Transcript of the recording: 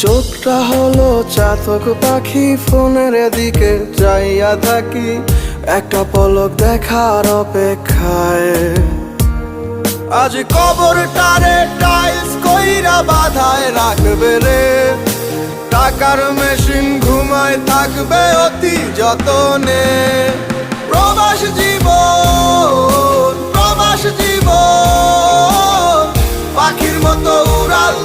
চোখটা হলো চাতক পাখি, ফোনের দিকে চাইয়া থাকি একটা পলক দেখার অপেক্ষায়। আজ কবরটারে টাইলস কইরা বাধায় রাখবে রে, টাকার মেশিন ঘুমায় থাকবে অতি যতনে। প্রবাস জীবন, প্রবাস জীবন, পাখির মতো উড়াল